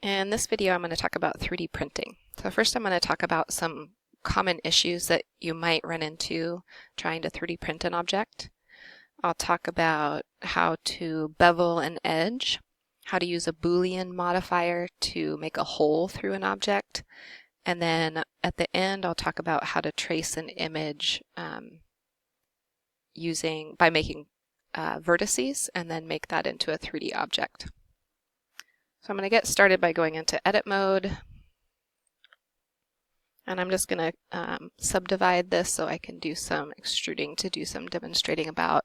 In this video, I'm going to talk about 3D printing. So first I'm going to talk about some common issues that you might run into trying to 3D print an object. I'll talk about how to bevel an edge, how to use a Boolean modifier to make a hole through an object, and then at the end I'll talk about how to trace an image by making vertices and then make that into a 3D object. So I'm going to get started by going into edit mode, and I'm just going to subdivide this so I can do some extruding to do some demonstrating about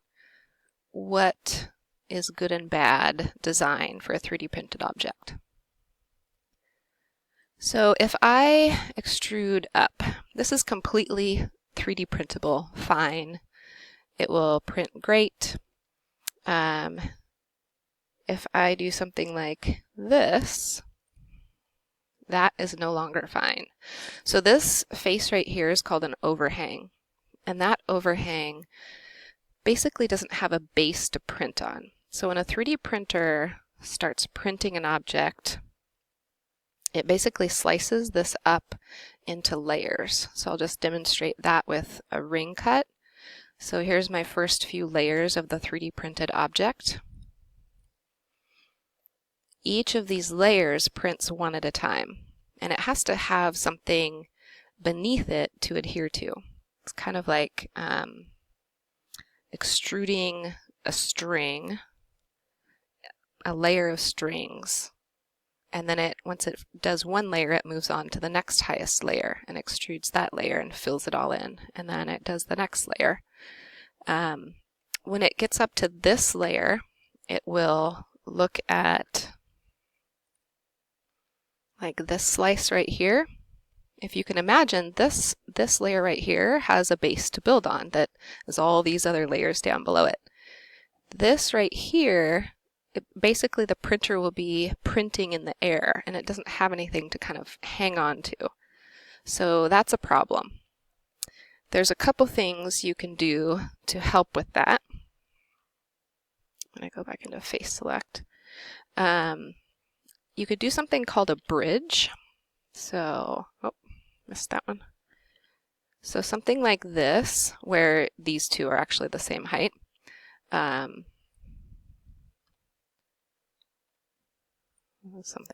what is good and bad design for a 3D printed object. So if I extrude up, this is completely 3D printable, fine. It will print great. If I do something like this, that is no longer fine. So this face right here is called an overhang, and that overhang basically doesn't have a base to print on. So when a 3D printer starts printing an object, it basically slices this up into layers. So I'll just demonstrate that with a ring cut. So here's my first few layers of the 3D printed object. Each of these layers prints one at a time, and it has to have something beneath it to adhere to. It's kind of like extruding a string, a layer of strings, and then once it does one layer, it moves on to the next highest layer and extrudes that layer and fills it all in, and then it does the next layer. When it gets up to this layer, it will look at like this slice right here. If you can imagine, this layer right here has a base to build on that is all these other layers down below it. This right here, basically the printer will be printing in the air and it doesn't have anything to kind of hang on to. So that's a problem. There's a couple things you can do to help with that. I'm going to go back into face select. You could do something called a bridge. So, oh, missed that one. So something like this, where these two are actually the same height. Something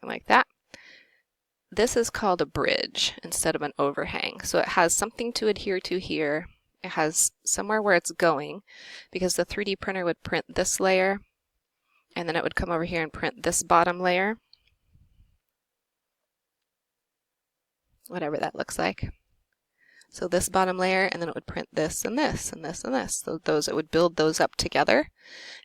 like that. This is called a bridge instead of an overhang. So it has something to adhere to here. It has somewhere where it's going, because the 3D printer would print this layer, and then it would come over here and print this bottom layer. Whatever that looks like. So this bottom layer, and then it would print this and this and this and this. So it would build those up together.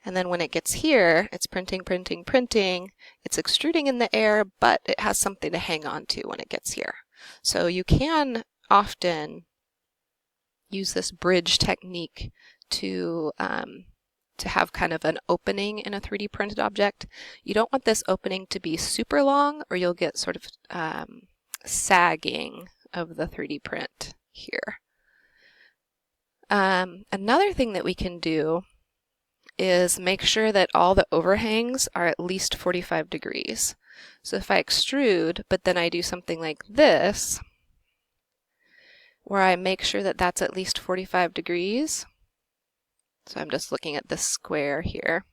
And then when it gets here, it's printing, printing, printing. It's extruding in the air, but it has something to hang on to when it gets here. So you can often use this bridge technique to have kind of an opening in a 3D printed object. You don't want this opening to be super long, or you'll get sort of sagging of the 3D print here. Another thing that we can do is make sure that all the overhangs are at least 45 degrees. So if I extrude, but then I do something like this, where I make sure that that's at least 45 degrees. So I'm just looking at this square here.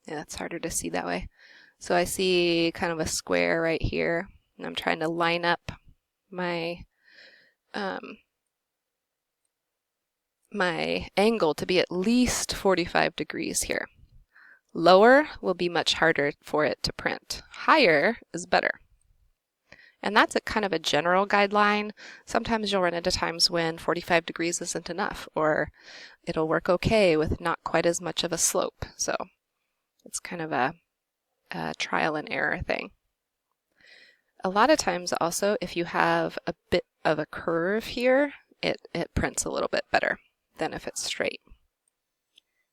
Yeah, it's harder to see that way. So I see kind of a square right here, and I'm trying to line up my my angle to be at least 45 degrees here. Lower will be much harder for it to print. Higher is better. And that's a kind of a general guideline. Sometimes you'll run into times when 45 degrees isn't enough, or it'll work okay with not quite as much of a slope. So it's kind of a trial and error thing. A lot of times also, if you have a bit of a curve here, it prints a little bit better than if it's straight.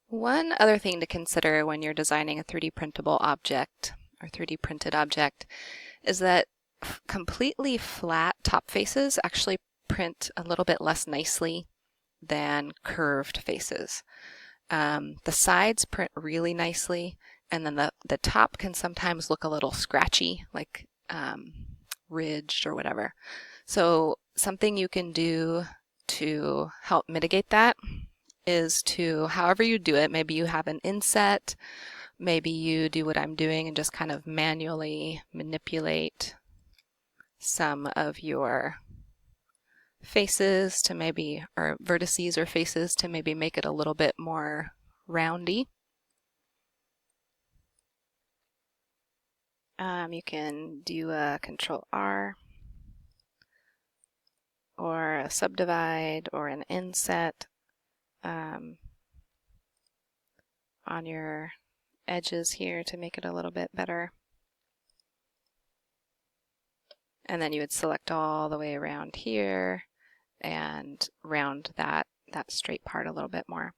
One other thing to consider when you're designing a 3D printable object or 3D printed object is that completely flat top faces actually print a little bit less nicely than curved faces. The sides print really nicely, and then the top can sometimes look a little scratchy, like ridged or whatever. So something you can do to help mitigate that is to, however you do it, maybe you have an inset, maybe you do what I'm doing and just kind of manually manipulate some of your faces to maybe, or vertices or faces to maybe make it a little bit more roundy. You can do a Control R or a subdivide or an inset on your edges here to make it a little bit better. And then you would select all the way around here and round that straight part a little bit more.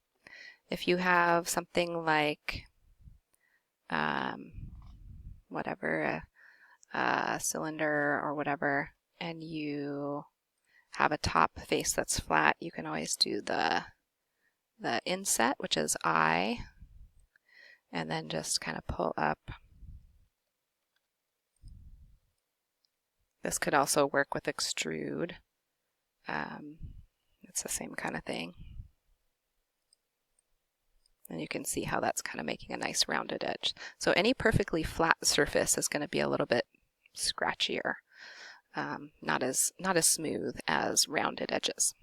If you have something like whatever, a cylinder or whatever, and you have a top face that's flat, you can always do the inset, which is I, and then just kind of pull up. This could also work with extrude. It's the same kind of thing. And you can see how that's kind of making a nice rounded edge. So any perfectly flat surface is going to be a little bit scratchier, not as smooth as rounded edges.